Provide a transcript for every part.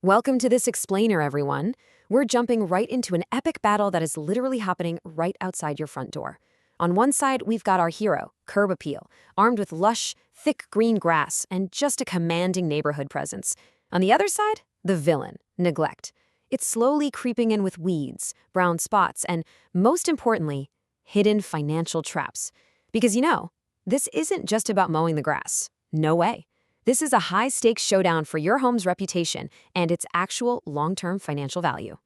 Welcome to this explainer, everyone. We're jumping right into an epic battle that is literally happening right outside your front door. On one side, we've got our hero, Curb Appeal, armed with lush, thick green grass and just a commanding neighborhood presence. On the other side, the villain, Neglect. It's slowly creeping in with weeds, brown spots, and, most importantly, hidden financial traps. Because this isn't just about mowing the grass. No way. This is a high-stakes showdown for your home's reputation and its actual long-term financial value.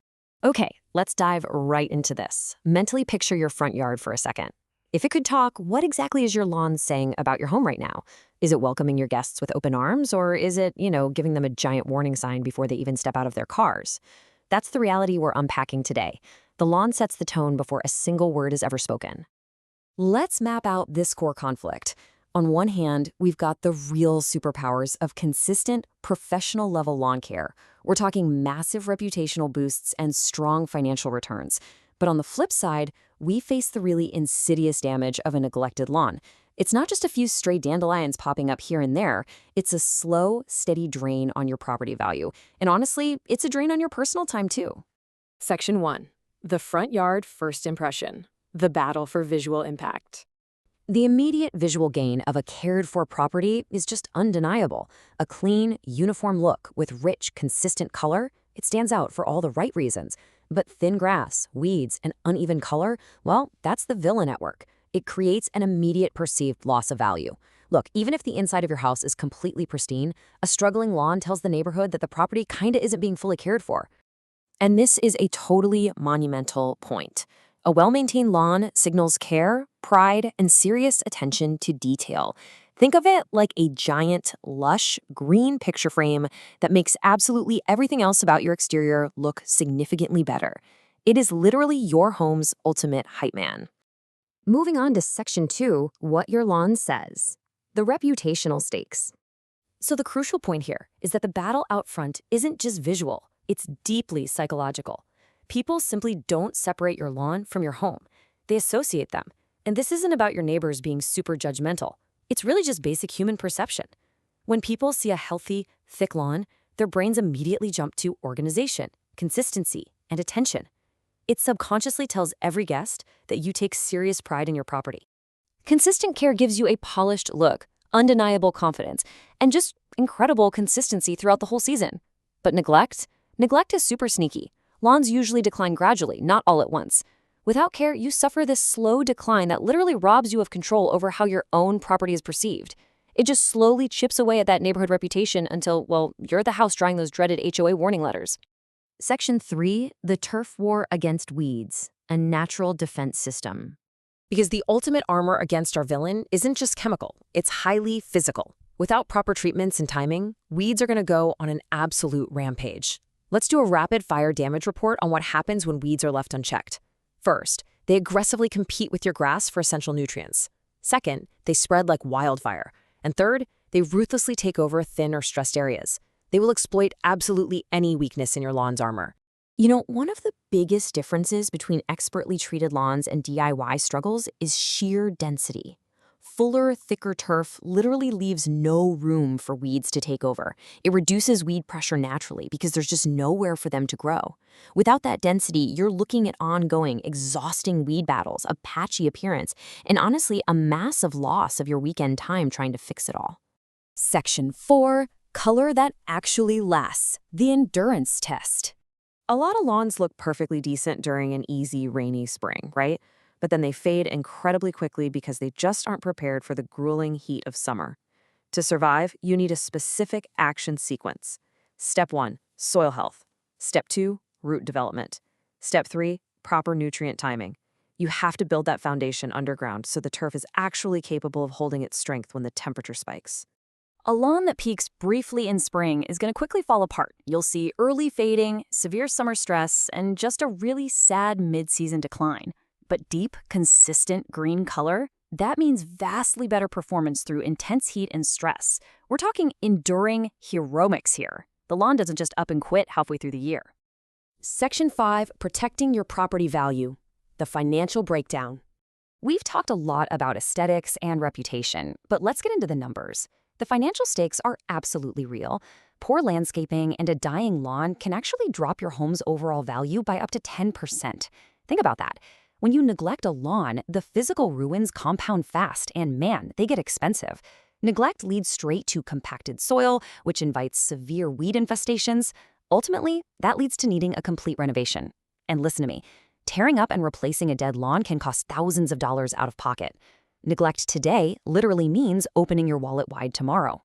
Okay, let's dive right into this. Mentally picture your front yard for a second. If it could talk, what exactly is your lawn saying about your home right now? Is it welcoming your guests with open arms, or is it, giving them a giant warning sign before they even step out of their cars? That's the reality we're unpacking today. The lawn sets the tone before a single word is ever spoken. Let's map out this core conflict. On one hand, we've got the real superpowers of consistent, professional-level lawn care. We're talking massive reputational boosts and strong financial returns. But on the flip side, we face the really insidious damage of a neglected lawn. It's not just a few stray dandelions popping up here and there. It's a slow, steady drain on your property value. And honestly, it's a drain on your personal time, too. Section 1. The front yard first impression. The battle for visual impact. The immediate visual gain of a cared-for property is just undeniable. A clean, uniform look with rich, consistent color, it stands out for all the right reasons. But thin grass, weeds, and uneven color, well, that's the villain at work. It creates an immediate perceived loss of value. Look, even if the inside of your house is completely pristine, a struggling lawn tells the neighborhood that the property kinda isn't being fully cared for. And this is a totally monumental point. A well-maintained lawn signals care, pride, and serious attention to detail. Think of it like a giant, lush, green picture frame that makes absolutely everything else about your exterior look significantly better. It is literally your home's ultimate hype man. Moving on to Section 2, what your lawn says. The reputational stakes. So the crucial point here is that the battle out front isn't just visual, it's deeply psychological. People simply don't separate your lawn from your home. They associate them. And this isn't about your neighbors being super judgmental. It's really just basic human perception. When people see a healthy, thick lawn, their brains immediately jump to organization, consistency, and attention. It subconsciously tells every guest that you take serious pride in your property. Consistent care gives you a polished look, undeniable confidence, and just incredible consistency throughout the whole season. But neglect is super sneaky. Lawns usually decline gradually, not all at once. Without care, you suffer this slow decline that literally robs you of control over how your own property is perceived. It just slowly chips away at that neighborhood reputation until, well, you're the house drawing those dreaded HOA warning letters. Section 3, the turf war against weeds, a natural defense system. Because the ultimate armor against our villain isn't just chemical, it's highly physical. Without proper treatments and timing, weeds are going to go on an absolute rampage. Let's do a rapid-fire damage report on what happens when weeds are left unchecked. First, they aggressively compete with your grass for essential nutrients. Second, they spread like wildfire. And third, they ruthlessly take over thin or stressed areas. They will exploit absolutely any weakness in your lawn's armor. One of the biggest differences between expertly treated lawns and DIY struggles is sheer density. Fuller, thicker turf literally leaves no room for weeds to take over. It reduces weed pressure naturally because there's just nowhere for them to grow. Without that density, you're looking at ongoing, exhausting weed battles, a patchy appearance, and honestly, a massive loss of your weekend time trying to fix it all. Section 4, color that actually lasts, the endurance test. A lot of lawns look perfectly decent during an easy, rainy spring, right? But then they fade incredibly quickly because they just aren't prepared for the grueling heat of summer. To survive, you need a specific action sequence. Step 1, soil health. Step 2, root development. Step 3, proper nutrient timing. You have to build that foundation underground so the turf is actually capable of holding its strength when the temperature spikes. A lawn that peaks briefly in spring is going to quickly fall apart. You'll see early fading, severe summer stress, and just a really sad mid-season decline. But deep, consistent green color, that means vastly better performance through intense heat and stress. We're talking enduring heroics here. The lawn doesn't just up and quit halfway through the year. Section 5, protecting your property value, the financial breakdown. We've talked a lot about aesthetics and reputation, but let's get into the numbers. The financial stakes are absolutely real, Poor landscaping and a dying lawn can actually drop your home's overall value by up to 10%. Think about that. When you neglect a lawn, the physical ruins compound fast, and man, they get expensive. Neglect leads straight to compacted soil, which invites severe weed infestations. Ultimately, that leads to needing a complete renovation. And listen to me, tearing up and replacing a dead lawn can cost thousands of dollars out of pocket. Neglect today literally means opening your wallet wide tomorrow.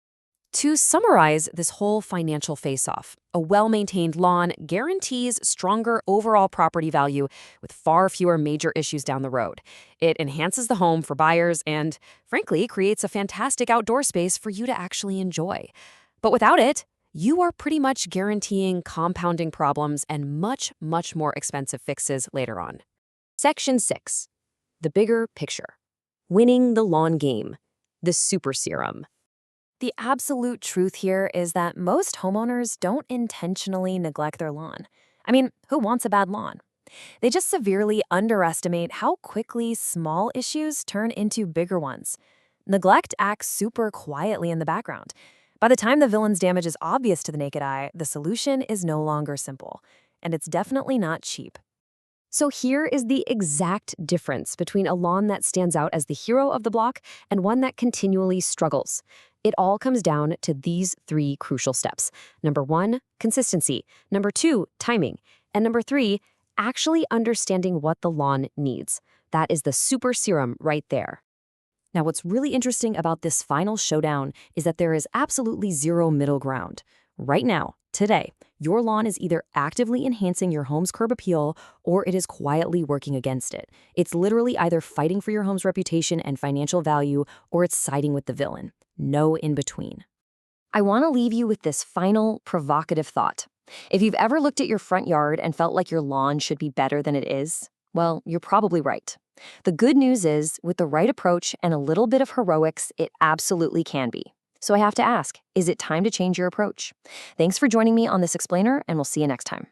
To summarize this whole financial face-off, a well-maintained lawn guarantees stronger overall property value with far fewer major issues down the road. It enhances the home for buyers and, frankly, creates a fantastic outdoor space for you to actually enjoy. But without it, you are pretty much guaranteeing compounding problems and much, much more expensive fixes later on. Section 6. The bigger picture. Winning the lawn game. The super serum. The absolute truth here is that most homeowners don't intentionally neglect their lawn. I mean, who wants a bad lawn? They just severely underestimate how quickly small issues turn into bigger ones. Neglect acts super quietly in the background. By the time the villain's damage is obvious to the naked eye, the solution is no longer simple. And it's definitely not cheap. So here is the exact difference between a lawn that stands out as the hero of the block and one that continually struggles. It all comes down to these 3 crucial steps. Number 1, consistency. Number 2, timing. And number 3, actually understanding what the lawn needs. That is the super serum right there. Now, what's really interesting about this final showdown is that there is absolutely zero middle ground. Right now, today, your lawn is either actively enhancing your home's curb appeal or it is quietly working against it. It's literally either fighting for your home's reputation and financial value or it's siding with the villain. No in between. I want to leave you with this final provocative thought. If you've ever looked at your front yard and felt like your lawn should be better than it is, well, you're probably right. The good news is, with the right approach and a little bit of heroics, it absolutely can be. So I have to ask, is it time to change your approach? Thanks for joining me on this explainer, and we'll see you next time.